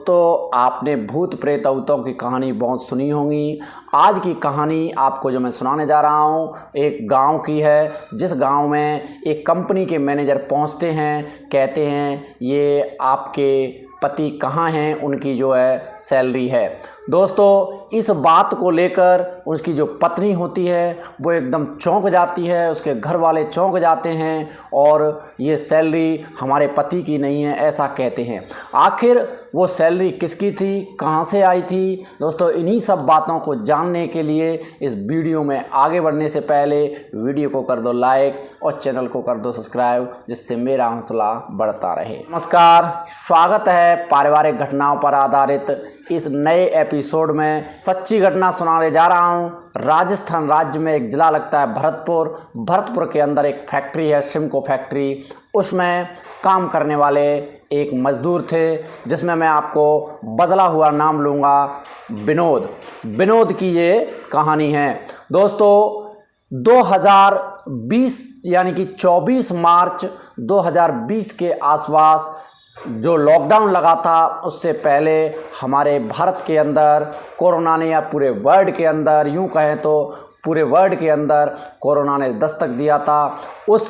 दोस्तों, आपने भूत प्रेतों की कहानी बहुत सुनी होगी। आज की कहानी आपको जो मैं सुनाने जा रहा हूँ एक गांव की है, जिस गांव में एक कंपनी के मैनेजर पहुँचते हैं, कहते हैं ये आपके पति कहाँ हैं, उनकी जो है सैलरी है। दोस्तों, इस बात को लेकर उसकी जो पत्नी होती है वो एकदम चौंक जाती है, उसके घर वाले चौंक जाते हैं और ये सैलरी हमारे पति की नहीं है ऐसा कहते हैं। आखिर वो सैलरी किसकी थी, कहाँ से आई थी? दोस्तों, इन्हीं सब बातों को जानने के लिए इस वीडियो में आगे बढ़ने से पहले वीडियो को कर दो लाइक और चैनल को कर दो सब्सक्राइब, जिससे मेरा हौसला बढ़ता रहे। नमस्कार, स्वागत है पारिवारिक घटनाओं पर आधारित इस नए एपिसोड में। सच्ची घटना सुनाने जा रहा हूँ। राजस्थान राज्य में एक ज़िला लगता है भरतपुर के अंदर एक फैक्ट्री है, सिमको फैक्ट्री। उसमें काम करने वाले एक मज़दूर थे, जिसमें मैं आपको बदला हुआ नाम लूँगा विनोद की ये कहानी है। दोस्तों, 2020 यानी कि 24 मार्च 2020 के आसपास जो लॉकडाउन लगा था, उससे पहले हमारे भारत के अंदर कोरोना ने, या पूरे वर्ल्ड के अंदर यूँ कहें तो पूरे वर्ल्ड के अंदर कोरोना ने दस्तक दिया था। उस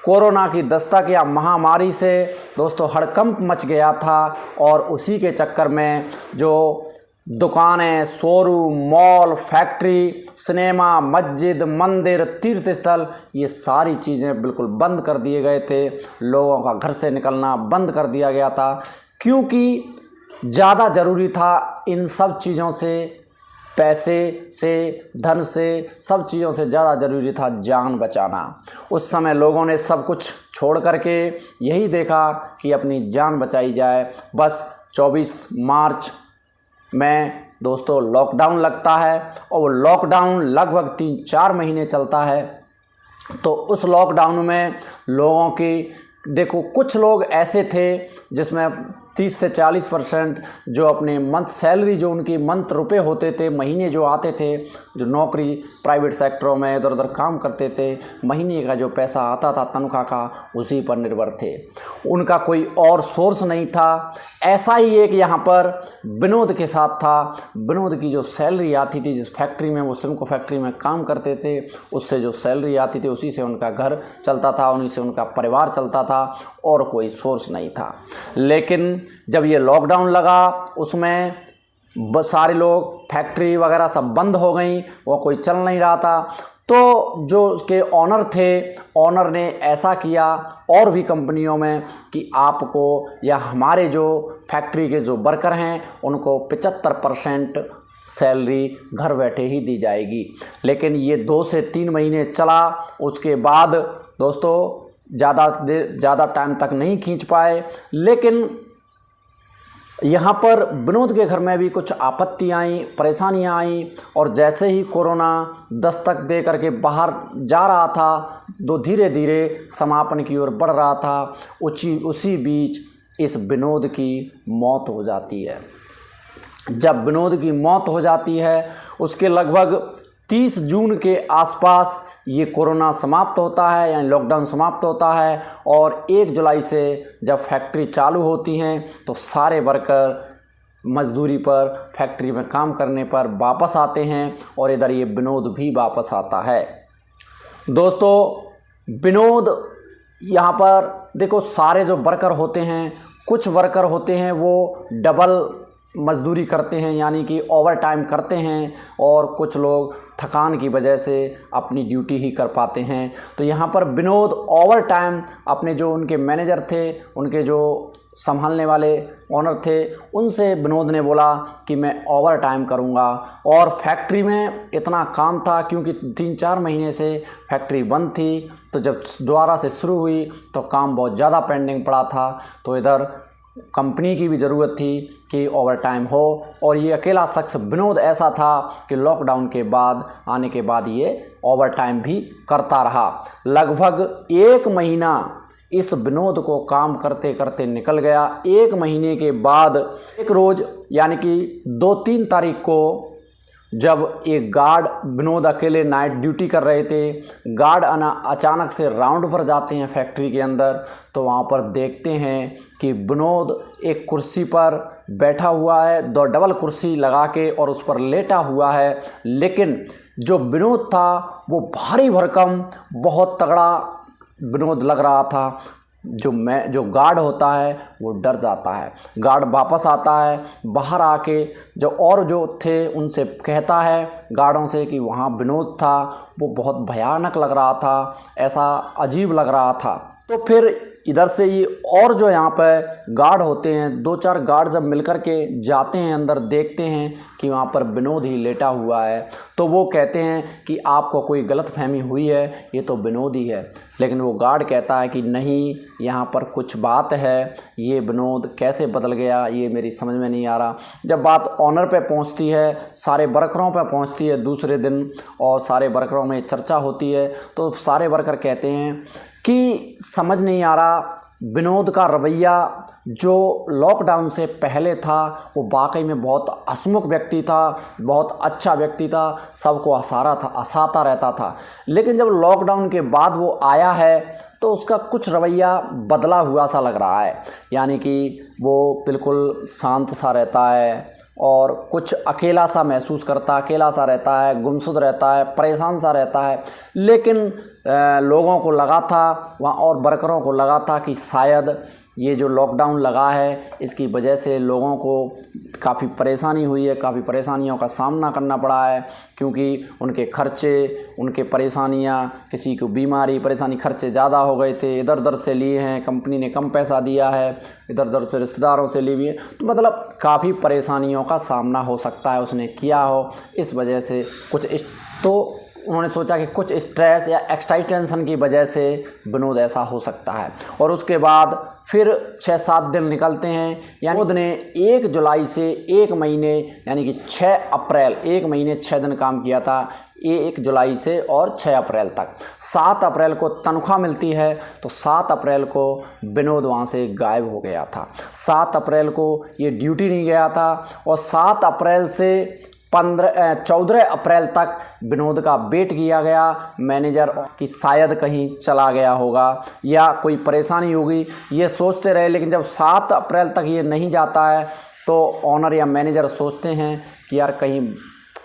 कोरोना की दस्तक या महामारी से दोस्तों हड़कंप मच गया था, और उसी के चक्कर में जो दुकानें, शोरूम, मॉल, फैक्ट्री, सिनेमा, मस्जिद, मंदिर, तीर्थ स्थल, ये सारी चीज़ें बिल्कुल बंद कर दिए गए थे। लोगों का घर से निकलना बंद कर दिया गया था, क्योंकि ज़्यादा ज़रूरी था इन सब चीज़ों से, पैसे से, धन से, सब चीज़ों से ज़्यादा ज़रूरी था जान बचाना। उस समय लोगों ने सब कुछ छोड़ करके यही देखा कि अपनी जान बचाई जाए। बस 24 मार्च में दोस्तों लॉकडाउन लगता है, और वो लॉकडाउन लगभग 3-4 महीने चलता है। तो उस लॉकडाउन में लोगों की देखो, कुछ लोग ऐसे थे जिसमें 30 से 40% जो अपने मंथ सैलरी, जो उनकी मंथ रुपए होते थे, महीने जो आते थे, जो नौकरी प्राइवेट सेक्टरों में इधर उधर काम करते थे, महीने का जो पैसा आता था तनख्वाह का, उसी पर निर्भर थे। उनका कोई और सोर्स नहीं था। ऐसा ही एक यहाँ पर विनोद के साथ था। विनोद की जो सैलरी आती थी, जिस फैक्ट्री में वो सिमको फैक्ट्री में काम करते थे, उससे जो सैलरी आती थी उसी से उनका घर चलता था, उन्हीं से उनका परिवार चलता था, और कोई सोर्स नहीं था। लेकिन जब ये लॉकडाउन लगा, उसमें सारे लोग, फैक्ट्री वगैरह सब बंद हो गई, वो कोई चल नहीं रहा था। तो जो उसके ऑनर थे, ऑनर ने ऐसा किया और भी कंपनियों में कि आपको या हमारे जो फैक्ट्री के जो वर्कर हैं उनको 75% सैलरी घर बैठे ही दी जाएगी। लेकिन ये 2 से 3 महीने चला। उसके बाद दोस्तों ज़्यादा टाइम तक नहीं खींच पाए। लेकिन यहाँ पर विनोद के घर में भी कुछ आपत्ति आई, परेशानियाँ आई, और जैसे ही कोरोना दस्तक दे करके बाहर जा रहा था, तो धीरे धीरे समापन की ओर बढ़ रहा था, उसी बीच इस विनोद की मौत हो जाती है। जब विनोद की मौत हो जाती है, उसके लगभग 30 जून के आसपास ये कोरोना समाप्त होता है, यानी लॉकडाउन समाप्त होता है, और 1 जुलाई से जब फैक्ट्री चालू होती हैं तो सारे वर्कर मजदूरी पर, फैक्ट्री में काम करने पर वापस आते हैं, और इधर ये विनोद भी वापस आता है। दोस्तों, विनोद यहाँ पर देखो, सारे जो वर्कर होते हैं, कुछ वर्कर होते हैं वो डबल मजदूरी करते हैं, यानी कि ओवर टाइम करते हैं, और कुछ लोग थकान की वजह से अपनी ड्यूटी ही कर पाते हैं। तो यहाँ पर विनोद ओवर टाइम अपने जो उनके मैनेजर थे, उनके जो संभालने वाले ओनर थे, उनसे विनोद ने बोला कि मैं ओवर टाइम करूँगा। और फैक्ट्री में इतना काम था, क्योंकि 3-4 महीने से फैक्ट्री बंद थी, तो जब दोबारा से शुरू हुई तो काम बहुत ज़्यादा पेंडिंग पड़ा था। तो इधर कंपनी की भी ज़रूरत थी कि ओवर टाइम हो, और ये अकेला शख्स विनोद ऐसा था कि लॉकडाउन के बाद आने के बाद ये ओवर टाइम भी करता रहा। लगभग 1 महीना इस विनोद को काम करते करते निकल गया। 1 महीने के बाद एक रोज़, यानी कि 2-3 तारीख को, जब एक गार्ड, विनोद अकेले नाइट ड्यूटी कर रहे थे, गार्ड अचानक से राउंड पर जाते हैं फैक्ट्री के अंदर, तो वहाँ पर देखते हैं कि विनोद एक कुर्सी पर बैठा हुआ है, दो डबल कुर्सी लगा के और उस पर लेटा हुआ है। लेकिन जो विनोद था वो भारी भरकम बहुत तगड़ा विनोद लग रहा था। जो गार्ड होता है वो डर जाता है। गार्ड वापस आता है, बाहर आके जो थे उनसे कहता है गार्डों से कि वहाँ विनोद था, वो बहुत भयानक लग रहा था, ऐसा अजीब लग रहा था। तो फिर इधर से ये और जो यहाँ पे गार्ड होते हैं, 2-4 गार्ड जब मिलकर के जाते हैं अंदर, देखते हैं कि वहाँ पर विनोद ही लेटा हुआ है, तो वो कहते हैं कि आपको कोई गलतफहमी हुई है, ये तो विनोद ही है। लेकिन वो गार्ड कहता है कि नहीं, यहाँ पर कुछ बात है, ये विनोद कैसे बदल गया ये मेरी समझ में नहीं आ रहा। जब बात ऑनर पे पहुँचती है, सारे वर्करों पे पहुँचती है दूसरे दिन, और सारे वर्करों में चर्चा होती है, तो सारे वर्कर कहते हैं कि समझ नहीं आ रहा विनोद का रवैया जो लॉकडाउन से पहले था वो वाकई में बहुत हंसमुख व्यक्ति था, बहुत अच्छा व्यक्ति था, सबको हंसाता रहता था। लेकिन जब लॉकडाउन के बाद वो आया है तो उसका कुछ रवैया बदला हुआ सा लग रहा है। यानी कि वो बिल्कुल शांत सा रहता है और कुछ अकेला सा महसूस करता, अकेला सा रहता है, गुमसुद रहता है, परेशान सा रहता है। लेकिन लोगों को लगा था वहाँ और वर्करों को लगा था कि शायद ये जो लॉकडाउन लगा है इसकी वजह से लोगों को काफ़ी परेशानी हुई है, काफ़ी परेशानियों का सामना करना पड़ा है, क्योंकि उनके खर्चे, उनके परेशानियाँ, किसी को बीमारी परेशानी, खर्चे ज़्यादा हो गए थे, इधर उधर से लिए हैं, कंपनी ने कम पैसा दिया है, इधर उधर से रिश्तेदारों से लिए हुए, तो मतलब काफ़ी परेशानियों का सामना हो सकता है उसने किया हो। इस वजह से तो उन्होंने सोचा कि कुछ स्ट्रेस या एक्साइटेशन की वजह से विनोद ऐसा हो सकता है। और उसके बाद फिर 6-7 दिन निकलते हैं, यानी विनोद ने 1 जुलाई से 1 महीने यानी कि 6 अप्रैल 1 महीने 6 दिन काम किया था, 1 जुलाई से और 6 अप्रैल तक। 7 अप्रैल को तनख्वाह मिलती है, तो 7 अप्रैल को विनोद वहाँ से गायब हो गया था। 7 अप्रैल को ये ड्यूटी नहीं गया था और 7 अप्रैल से 14 अप्रैल तक विनोद का वेट किया गया मैनेजर कि शायद कहीं चला गया होगा या कोई परेशानी होगी, ये सोचते रहे। लेकिन जब 7 अप्रैल तक ये नहीं जाता है तो ऑनर या मैनेजर सोचते हैं कि यार कहीं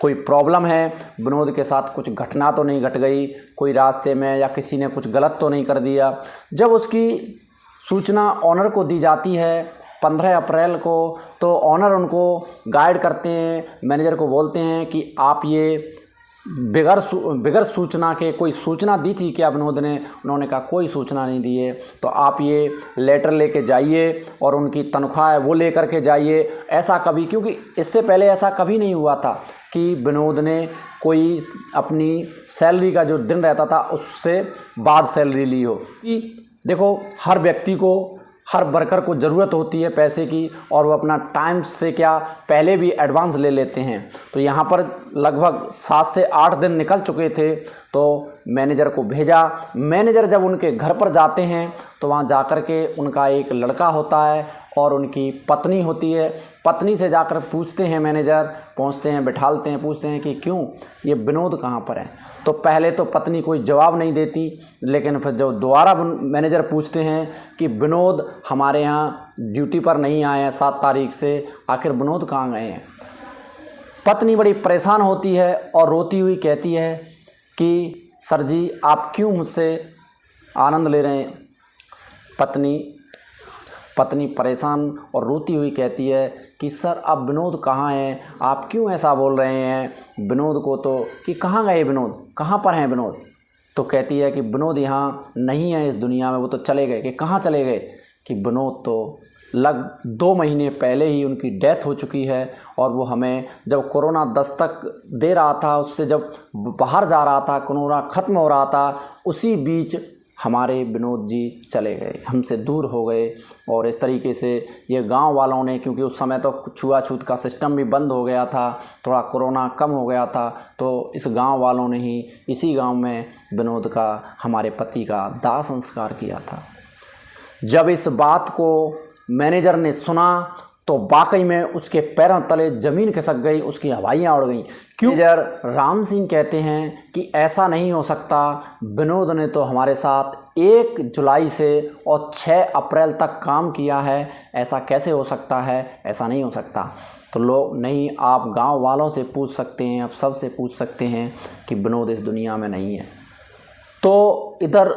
कोई प्रॉब्लम है, विनोद के साथ कुछ घटना तो नहीं घट गई, कोई रास्ते में या किसी ने कुछ गलत तो नहीं कर दिया। जब उसकी सूचना ऑनर को दी जाती है 15 अप्रैल को, तो ऑनर उनको गाइड करते हैं, मैनेजर को बोलते हैं कि आप ये बगैर सूचना के, कोई सूचना दी थी क्या विनोद ने? उन्होंने कहा कोई सूचना नहीं दी है, तो आप ये लेटर लेके जाइए और उनकी तनख्वाह है वो लेकर के जाइए। ऐसा कभी, क्योंकि इससे पहले ऐसा कभी नहीं हुआ था कि विनोद ने कोई अपनी सैलरी का जो दिन रहता था उससे बाद सैलरी ली हो। कि देखो, हर व्यक्ति को, हर वर्कर को ज़रूरत होती है पैसे की, और वो अपना टाइम से क्या पहले भी एडवांस ले लेते हैं। तो यहाँ पर लगभग 7 से 8 दिन निकल चुके थे, तो मैनेजर को भेजा। मैनेजर जब उनके घर पर जाते हैं तो वहाँ जाकर के उनका एक लड़का होता है और उनकी पत्नी होती है। पत्नी से जाकर पूछते हैं मैनेजर, पहुँचते हैं, बिठालते हैं, पूछते हैं कि क्यों, ये विनोद कहाँ पर है? तो पहले तो पत्नी कोई जवाब नहीं देती, लेकिन फिर जब दोबारा मैनेजर पूछते हैं कि विनोद हमारे यहाँ ड्यूटी पर नहीं आए हैं 7 तारीख से, आखिर विनोद कहाँ गए हैं? पत्नी बड़ी परेशान होती है और रोती हुई कहती है कि सर जी, आप क्यों मुझसे आनंद ले रहे हैं? पत्नी परेशान और रोती हुई कहती है कि सर, अब विनोद कहाँ हैं? आप क्यों ऐसा बोल रहे हैं? विनोद को तो, कि कहाँ गए विनोद, कहाँ पर हैं विनोद? तो कहती है कि विनोद यहाँ नहीं है इस दुनिया में, वो तो चले गए। कि कहाँ चले गए? कि विनोद तो 2 महीने पहले ही उनकी डेथ हो चुकी है, और वो हमें जब कोरोना दस्तक दे रहा था, उससे जब बाहर जा रहा था, कोरोना ख़त्म हो रहा था, उसी बीच हमारे विनोद जी चले गए, हमसे दूर हो गए। और इस तरीके से ये गांव वालों ने, क्योंकि उस समय तो छुआछूत का सिस्टम भी बंद हो गया था, थोड़ा कोरोना कम हो गया था, तो इस गांव वालों ने ही इसी गांव में विनोद का, हमारे पति का दाह संस्कार किया था। जब इस बात को मैनेजर ने सुना तो वाकई में उसके पैरों तले ज़मीन खिसक गई, उसकी हवाइयाँ उड़ गईं। क्यों? मेजर राम सिंह कहते हैं कि ऐसा नहीं हो सकता, विनोद ने तो हमारे साथ 1 जुलाई से और 6 अप्रैल तक काम किया है, ऐसा कैसे हो सकता है, ऐसा नहीं हो सकता। तो लोग नहीं, आप गांव वालों से पूछ सकते हैं, आप सबसे पूछ सकते हैं कि विनोद इस दुनिया में नहीं है। तो इधर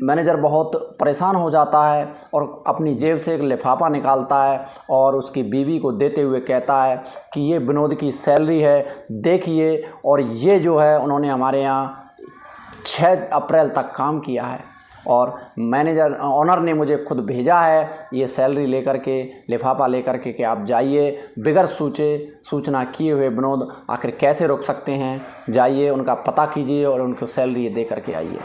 मैनेजर बहुत परेशान हो जाता है और अपनी जेब से एक लिफाफा निकालता है और उसकी बीवी को देते हुए कहता है कि ये विनोद की सैलरी है, देखिए, और ये जो है उन्होंने हमारे यहाँ 6 अप्रैल तक काम किया है और मैनेजर ऑनर ने मुझे खुद भेजा है ये सैलरी लेकर के, लिफाफा लेकर के कि आप जाइए, बगैर सूचना किए हुए विनोद आखिर कैसे रुक सकते हैं, जाइए उनका पता कीजिए और उनको सैलरी दे करके आइए।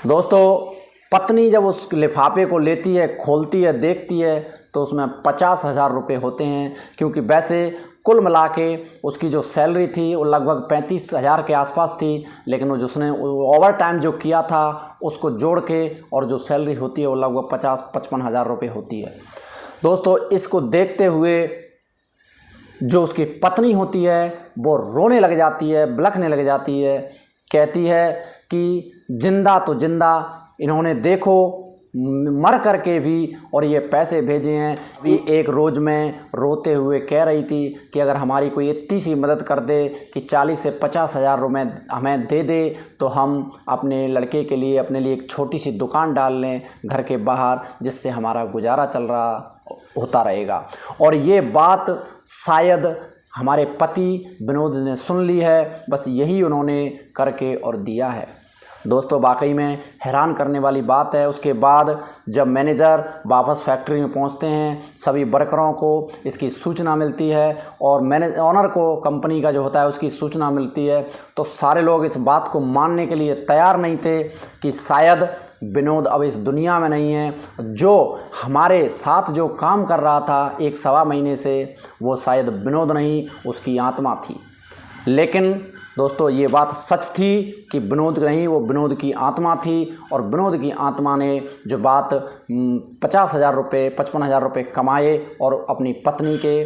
दोस्तों, पत्नी जब उस लिफाफे को लेती है, खोलती है, देखती है तो उसमें 50,000 रुपये होते हैं, क्योंकि वैसे कुल मिला के उसकी जो सैलरी थी वो लगभग 35,000 के आसपास थी, लेकिन वो जिसने ओवर टाइम जो किया था उसको जोड़ के और जो सैलरी होती है वो लगभग 50-55,000 रुपये होती है। दोस्तों, इसको देखते हुए जो उसकी पत्नी होती है वो रोने लग जाती है, बिलखने लग जाती है, कहती है कि जिंदा तो जिंदा, इन्होंने देखो मर कर के भी और ये पैसे भेजे हैं। भी एक रोज़ में रोते हुए कह रही थी कि अगर हमारी कोई इतनी सी मदद कर दे कि 40 से 50,000 रुपये हमें दे दे तो हम अपने लड़के के लिए, अपने लिए एक छोटी सी दुकान डाल लें घर के बाहर, जिससे हमारा गुजारा चल रहा होता रहेगा। और ये बात शायद हमारे पति विनोद ने सुन ली है, बस यही उन्होंने करके और दिया है। दोस्तों, वाकई में हैरान करने वाली बात है। उसके बाद जब मैनेजर वापस फैक्ट्री में पहुंचते हैं, सभी वर्करों को इसकी सूचना मिलती है और ऑनर को, कंपनी का जो होता है, उसकी सूचना मिलती है, तो सारे लोग इस बात को मानने के लिए तैयार नहीं थे कि शायद विनोद अब इस दुनिया में नहीं है। जो हमारे साथ जो काम कर रहा था 1-1.25 महीने से, वो शायद विनोद नहीं, उसकी आत्मा थी। लेकिन दोस्तों, ये बात सच थी कि विनोद नहीं, वो विनोद की आत्मा थी और विनोद की आत्मा ने जो बात 50,000 रुपये, 55,000 रुपये कमाए और अपनी पत्नी के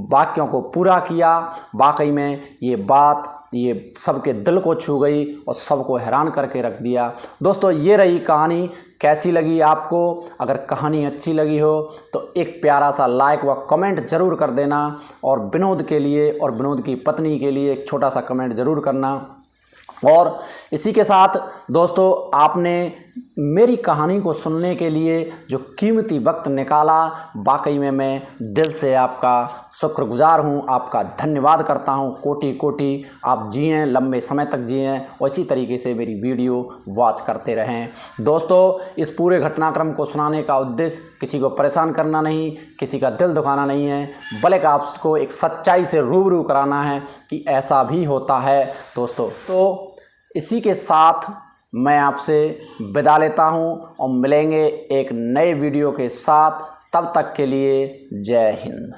वाक्यों को पूरा किया। वाकई में ये बात ये सबके दिल को छू गई और सबको हैरान करके रख दिया। दोस्तों, ये रही कहानी। कैसी लगी आपको? अगर कहानी अच्छी लगी हो तो एक प्यारा सा लाइक व कमेंट ज़रूर कर देना और विनोद के लिए और विनोद की पत्नी के लिए एक छोटा सा कमेंट ज़रूर करना। और इसी के साथ दोस्तों, आपने मेरी कहानी को सुनने के लिए जो कीमती वक्त निकाला, वाकई में मैं दिल से आपका शुक्रगुजार हूँ, आपका धन्यवाद करता हूँ। कोटि कोटि आप जिएँ, लंबे समय तक जिएँ और इसी तरीके से मेरी वीडियो वॉच करते रहें। दोस्तों, इस पूरे घटनाक्रम को सुनाने का उद्देश्य किसी को परेशान करना नहीं, किसी का दिल दुखाना नहीं है, बल्कि आपको एक सच्चाई से रूबरू कराना है कि ऐसा भी होता है। दोस्तों, तो इसी के साथ मैं आपसे विदा लेता हूं और मिलेंगे एक नए वीडियो के साथ। तब तक के लिए जय हिंद।